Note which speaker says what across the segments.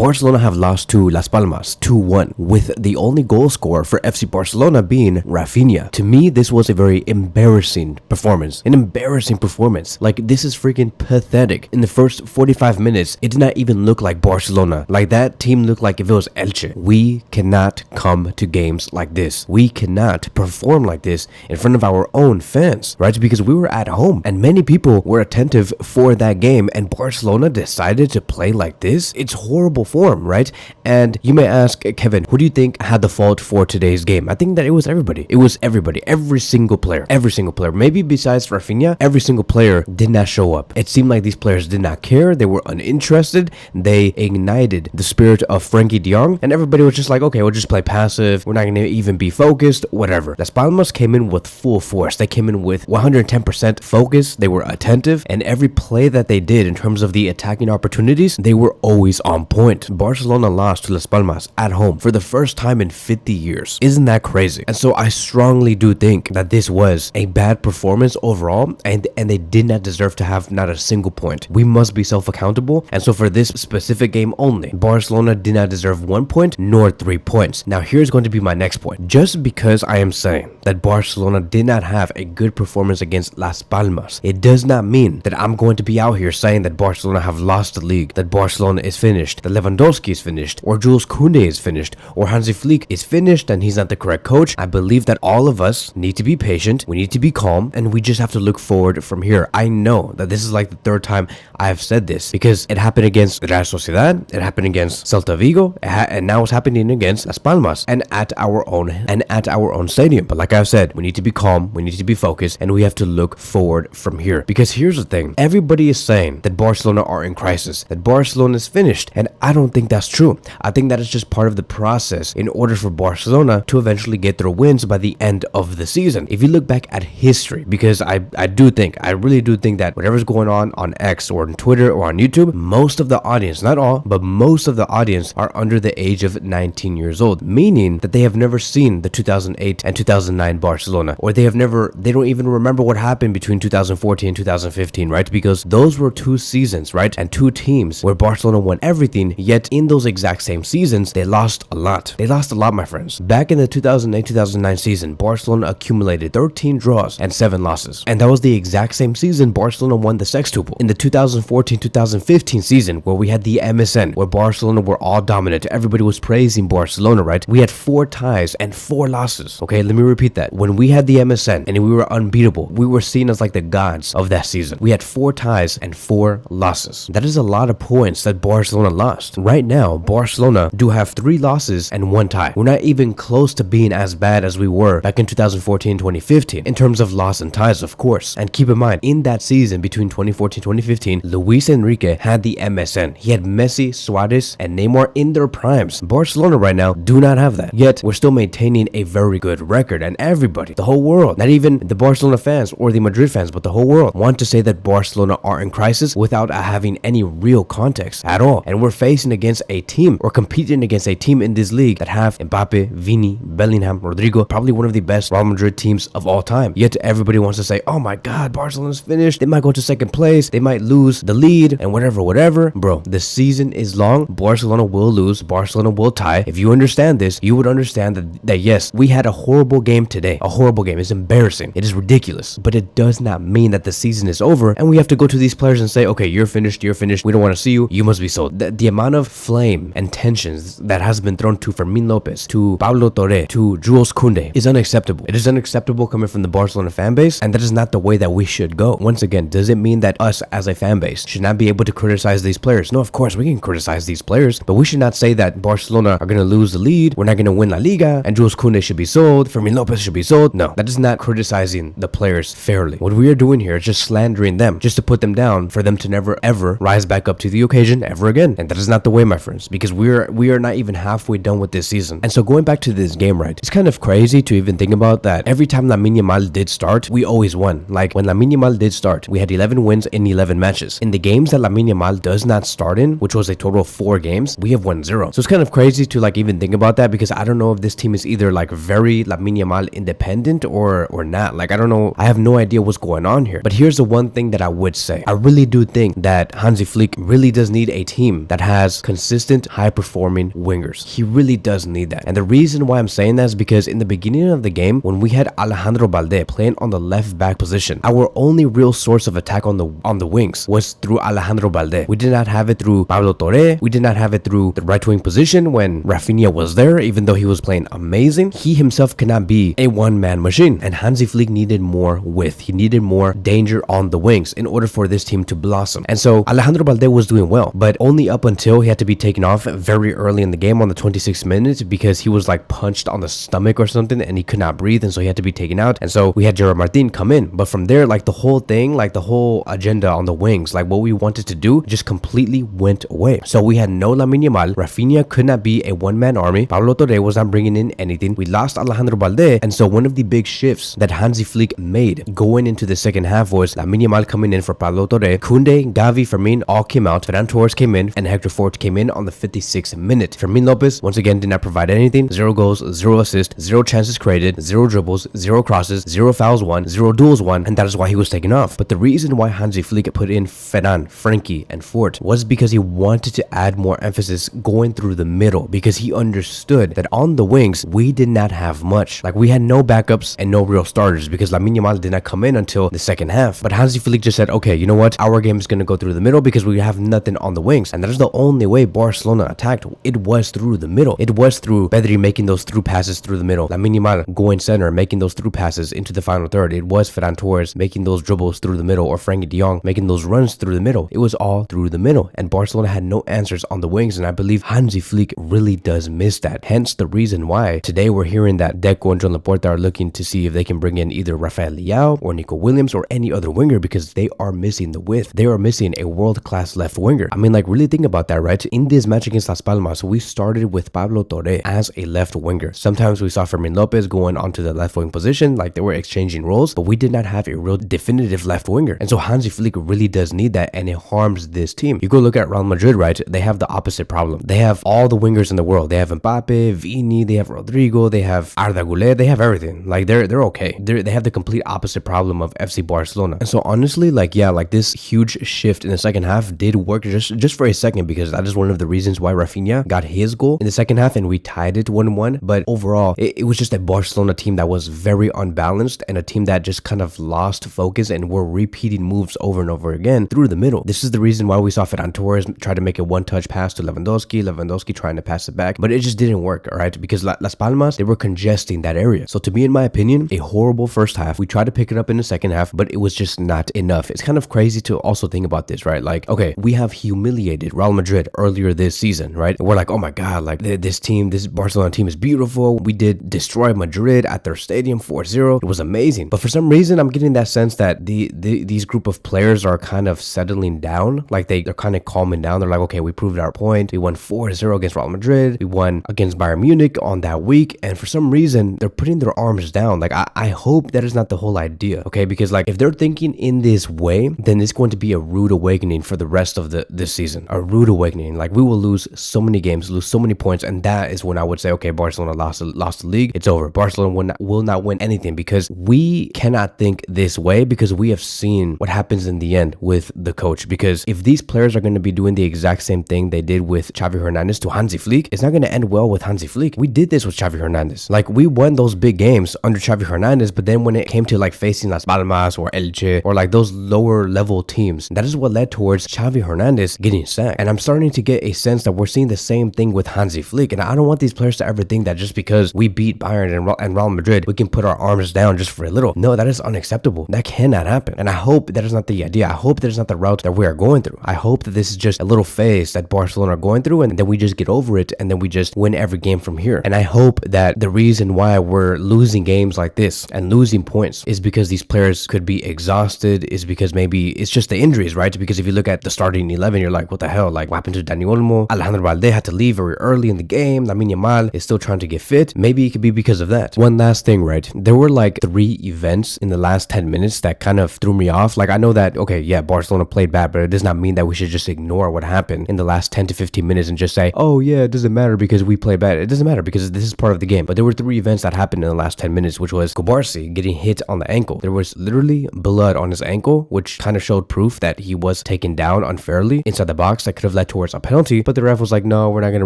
Speaker 1: Barcelona have lost to Las Palmas 2-1, with the only goal scorer for FC Barcelona being Rafinha. To me, this was a very embarrassing performance. An embarrassing performance. Like, this is freaking pathetic. In the first 45 minutes, it did not even look like Barcelona. Like, that team looked like if it was Elche. We cannot come to games like this. We cannot perform like this in front of our own fans, right? Because we were at home and many people were attentive for that game, and Barcelona decided to play like this. It's horrible form, right? And you may ask, Kevin, who do you think had the fault for today's game? I think that it was everybody. It was everybody. Every single player. Every single player. Maybe besides Rafinha, every single player did not show up. It seemed like these players did not care. They were uninterested. They ignited the spirit of Frankie de Jong, and everybody was just like, okay, we'll just play passive. We're not going to even be focused, whatever. Las Palmas came in with full force. They came in with 110% focus. They were attentive, and every play that they did in terms of the attacking opportunities, they were always on point. Barcelona lost to Las Palmas at home for the first time in 50 years. Isn't that crazy? And so I strongly do think that this was a bad performance overall, and they did not deserve to have not a single point. We must be self-accountable, and so for this specific game only, Barcelona did not deserve 1 point nor 3 points. Now here's going to be my next point. Just because I am saying that Barcelona did not have a good performance against Las Palmas, it does not mean that I'm going to be out here saying that Barcelona have lost the league, that Barcelona is finished, that Lewandowski is finished, or Jules Koundé is finished, or Hansi Flick is finished and he's not the correct coach. I believe that all of us need to be patient, we need to be calm, and we just have to look forward from here. I know that this is like the third time I have said this, because it happened against Real Sociedad, it happened against Celta Vigo, and now it's happening against Las Palmas, and at our own stadium. But like I've said, we need to be calm, we need to be focused, and we have to look forward from here. Because here's the thing, everybody is saying that Barcelona are in crisis, that Barcelona is finished, and I don't think that's true. I think that is just part of the process in order for Barcelona to eventually get their wins by the end of the season. If you look back at history, because I really do think that whatever's going on X or on Twitter or on YouTube, most of the audience, not all, but most of the audience are under the age of 19 years old, meaning that they have never seen the 2008 and 2009 Barcelona, or they don't even remember what happened between 2014 and 2015, right? Because those were two seasons, right? And two teams where Barcelona won everything, yet in those exact same seasons, they lost a lot. They lost a lot, my friends. Back in the 2008-2009 season, Barcelona accumulated 13 draws and 7 losses. And that was the exact same season Barcelona won the Sextuple. In the 2014-2015 season, where we had the MSN, where Barcelona were all dominant, everybody was praising Barcelona, right? We had 4 ties and 4 losses. Okay, let me repeat that. When we had the MSN and we were unbeatable, we were seen as like the gods of that season. We had 4 ties and 4 losses. That is a lot of points that Barcelona lost. Right now, Barcelona do have 3 losses and 1 tie. We're not even close to being as bad as we were back in 2014-2015 in terms of loss and ties, of course. And keep in mind, in that season between 2014-2015, Luis Enrique had the MSN. He had Messi, Suarez, and Neymar in their primes. Barcelona right now do not have that. Yet, we're still maintaining a very good record, and everybody, the whole world, not even the Barcelona fans or the Madrid fans, but the whole world want to say that Barcelona are in crisis without having any real context at all. And we're facing against a team, or competing against a team in this league that have Mbappe, Vini, Bellingham, Rodrigo, probably one of the best Real Madrid teams of all time. Yet everybody wants to say, oh my god, Barcelona's finished, they might go to second place, they might lose the lead, and whatever. Bro, the season is long. Barcelona will lose, Barcelona will tie. If you understand this, you would understand that yes, we had a horrible game today. A horrible game. It's embarrassing. It is ridiculous. But it does not mean that the season is over and we have to go to these players and say, okay, you're finished, we don't want to see you, you must be sold. The amount of flame and tensions that has been thrown to Fermin Lopez, to Pablo Torre, to Jules Koundé is unacceptable. It is unacceptable coming from the Barcelona fan base, and that is not the way that we should go. Once again, does it mean that us as a fan base should not be able to criticize these players? No, of course we can criticize these players, but we should not say that Barcelona are going to lose the lead, we're not going to win La Liga, and Jules Koundé should be sold, Fermin Lopez should be sold. No, that is not criticizing the players fairly. What we are doing here is just slandering them, just to put them down, for them to never ever rise back up to the occasion ever again. And that is not the way, my friends, because we are not even halfway done with this season. And so going back to this game, right, it's kind of crazy to even think about that. Every time Lamine Yamal did start, we always won. Like when Lamine Yamal did start, we had 11 wins in 11 matches. In the games that Lamine Yamal does not start in, which was a total of 4 games, we have won 0. So it's kind of crazy to like even think about that, because I don't know if this team is either like very Lamine Yamal independent or not. Like I don't know, I have no idea what's going on here. But here's the one thing that I would say. I really do think that Hansi Flick really does need a team that has has consistent, high-performing wingers. He really does need that. And the reason why I'm saying that is because in the beginning of the game, when we had Alejandro Balde playing on the left back position, our only real source of attack on the wings was through Alejandro Balde. We did not have it through Pablo Torre. We did not have it through the right wing position when Rafinha was there, even though he was playing amazing. He himself cannot be a one-man machine, and Hansi Flick needed more width. He needed more danger on the wings in order for this team to blossom. And so Alejandro Balde was doing well, but only up until he had to be taken off very early in the game on the 26th minute because he was like punched on the stomach or something and he could not breathe, and so he had to be taken out. And so we had Gerard Martin come in. But from there, like the whole thing, like the whole agenda on the wings, like what we wanted to do just completely went away. So we had no Lamine Yamal. Rafinha could not be a one-man army. Pablo Torre was not bringing in anything. We lost Alejandro Balde. And so one of the big shifts that Hansi Flick made going into the second half was Lamine Yamal coming in for Pablo Torre. Koundé, Gavi, Fermin all came out. Ferran Torres came in and Hector Fort came in on the 56th minute. Fermin Lopez once again did not provide anything. 0 goals, 0 assists, 0 chances created, 0 dribbles, 0 crosses, 0 fouls won, 0 duels won, and that is why he was taken off. But the reason why Hansi Flick put in Ferran, Frenkie, and Fort was because he wanted to add more emphasis going through the middle, because he understood that on the wings we did not have much. Like we had no backups and no real starters because Lamine Yamal did not come in until the second half. But Hansi Flick just said, okay, you know what? Our game is going to go through the middle because we have nothing on the wings. And that is the only way Barcelona attacked. It was through the middle. It was through Pedri making those through passes through the middle. Lamine Yamal going center, making those through passes into the final third. It was Ferran Torres making those dribbles through the middle, or Frenkie de Jong making those runs through the middle. It was all through the middle. And Barcelona had no answers on the wings. And I believe Hansi Flick really does miss that. Hence the reason why today we're hearing that Deco and John Laporta are looking to see if they can bring in either Rafael Leao or Nico Williams or any other winger, because they are missing the width. They are missing a world-class left winger. I mean, like, really think about that, right? In this match against Las Palmas, we started with Pablo Torre as a left winger. Sometimes we saw Fermin Lopez going onto the left wing position, like they were exchanging roles, but we did not have a real definitive left winger. And so Hansi Flick really does need that, and it harms this team. You go look at Real Madrid, right? They have the opposite problem. They have all the wingers in the world. They have Mbappe, Vini, they have Rodrigo, they have Arda Güler, they have everything. Like they're okay. They have the complete opposite problem of FC Barcelona. And so honestly, like, yeah, like this huge shift in the second half did work just for a second, because that is one of the reasons why Rafinha got his goal in the second half and we tied it 1-1. But overall, it was just a Barcelona team that was very unbalanced and a team that just kind of lost focus and were repeating moves over and over again through the middle. This is the reason why we saw Ferran Torres try to make a one-touch pass to Lewandowski trying to pass it back, but it just didn't work, all right? Because Las Palmas, they were congesting that area. So to me, in my opinion, a horrible first half. We tried to pick it up in the second half, but it was just not enough. It's kind of crazy to also think about this, right? Like, okay, we have humiliated Real Madrid earlier this season, right? And we're like, oh my God, like this Barcelona team is beautiful. We did destroy Madrid at their stadium 4-0. It was amazing. But for some reason, I'm getting that sense that these group of players are kind of settling down. Like they're kind of calming down. They're like, okay, we proved our point. We won 4-0 against Real Madrid. We won against Bayern Munich on that week. And for some reason, they're putting their arms down. Like, I hope that is not the whole idea, okay? Because like, if they're thinking in this way, then it's going to be a rude awakening for the rest of this season. A rude awakening. Like, we will lose so many games, lose so many points, and that is when I would say, okay, Barcelona lost the league. It's over. Barcelona will not win anything, because we cannot think this way, because we have seen what happens in the end with the coach. Because if these players are going to be doing the exact same thing they did with Xavi Hernandez to Hansi Flick, it's not going to end well with Hansi Flick. We did this with Xavi Hernandez. Like, we won those big games under Xavi Hernandez, but then when it came to like facing Las Palmas or Elche or like those lower level teams, that is what led towards Xavi Hernandez getting sacked. And I'm starting to get a sense that we're seeing the same thing with Hansi Flick. And I don't want these players to ever think that just because we beat Bayern and Real Madrid, we can put our arms down just for a little. No, that is unacceptable. That cannot happen. And I hope that is not the idea. I hope that is not the route that we are going through. I hope that this is just a little phase that Barcelona are going through, and then we just get over it, and then we just win every game from here. And I hope that the reason why we're losing games like this and losing points is because these players could be exhausted, is because maybe it's just the injuries, right? Because if you look at the starting 11, you're like, what the hell? Like, what happened to Dani Olmo? Alejandro Balde had to leave very early in the game. Lamine Yamal is still trying to get fit. Maybe it could be because of that. One last thing, right? There were like 3 events in the last 10 minutes that kind of threw me off. Like, I know that, okay, yeah, Barcelona played bad, but it does not mean that we should just ignore what happened in the last 10 to 15 minutes and just say, oh yeah, it doesn't matter because we play bad. It doesn't matter because this is part of the game. But there were 3 events that happened in the last 10 minutes, which was Kubarsi getting hit on the ankle. There was literally blood on his ankle, which kind of showed proof that he was taken down unfairly inside the box. That could have led towards towards a penalty, but the ref was like, no, we're not going to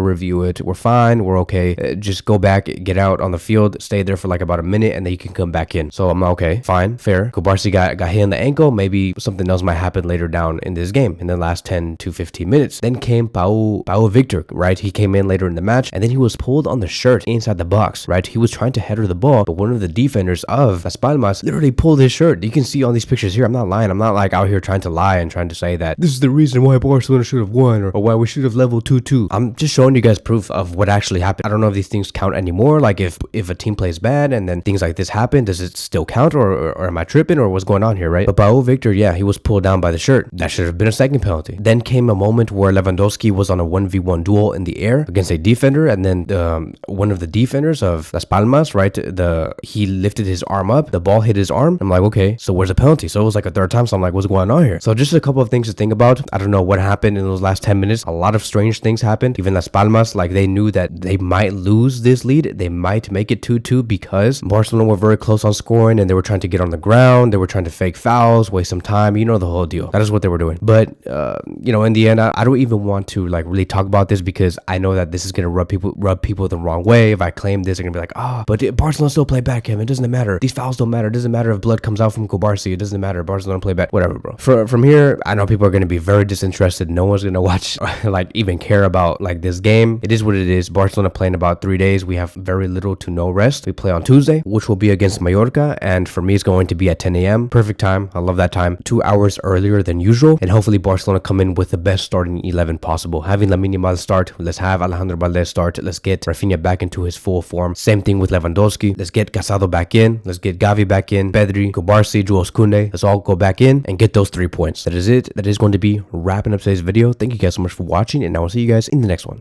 Speaker 1: review it. We're fine. We're okay. Just go back, get out on the field, stay there for like about a minute, and then you can come back in. So I'm like, okay, fine, fair. Kubarsi got hit in the ankle. Maybe something else might happen later down in this game in the last 10 to 15 minutes. Then came Pau Victor, right? He came in later in the match, and then he was pulled on the shirt inside the box, right? He was trying to header the ball, but one of the defenders of Las Palmas literally pulled his shirt. You can see on these pictures here. I'm not lying. I'm not like out here trying to lie and trying to say that this is the reason why Barcelona should have won or why we should have leveled 2-2. I'm just showing you guys proof of what actually happened. I don't know if these things count anymore. Like if a team plays bad and then things like this happen, does it still count or am I tripping or what's going on here, right? But Pau Victor, yeah, he was pulled down by the shirt. That should have been a second penalty. Then came a moment where Lewandowski was on a 1v1 duel in the air against a defender, and then one of the defenders of Las Palmas, right, he lifted his arm up, the ball hit his arm. I'm like, okay, so where's the penalty? So it was like a third time, so I'm like, what's going on here? So just a couple of things to think about. I don't know what happened in those last 10 minutes. A lot of strange things happened. Even Las Palmas, like they knew that they might lose this lead. They might make it 2-2 because Barcelona were very close on scoring and they were trying to get on the ground. They were trying to fake fouls, waste some time. You know the whole deal. That is what they were doing. But, in the end, I don't even want to like really talk about this because I know that this is going to rub people the wrong way. If I claim this, they're going to be like, but Barcelona still play back, Kevin. It doesn't matter. These fouls don't matter. It doesn't matter if blood comes out from Kubarsi. It doesn't matter. Barcelona play back. Whatever, bro. From here, I know people are going to be very disinterested. No one's going to watch, like even care about like this game. It is what it is. Barcelona playing about 3 days. We have very little to no rest. We play on Tuesday, which will be against Mallorca. And for me, it's going to be at 10 a.m. Perfect time. I love that time. 2 hours earlier than usual. And hopefully Barcelona come in with the best starting 11 possible. Having Lamine Yamal start. Let's have Alejandro Valdez start. Let's get Rafinha back into his full form. Same thing with Lewandowski. Let's get Casado back in. Let's get Gavi back in. Pedri, Kubarsi, Jules Koundé. Let's all go back in and get those 3 points. That is it. That is going to be wrapping up today's video. Thank you guys so much for watching, and I will see you guys in the next one.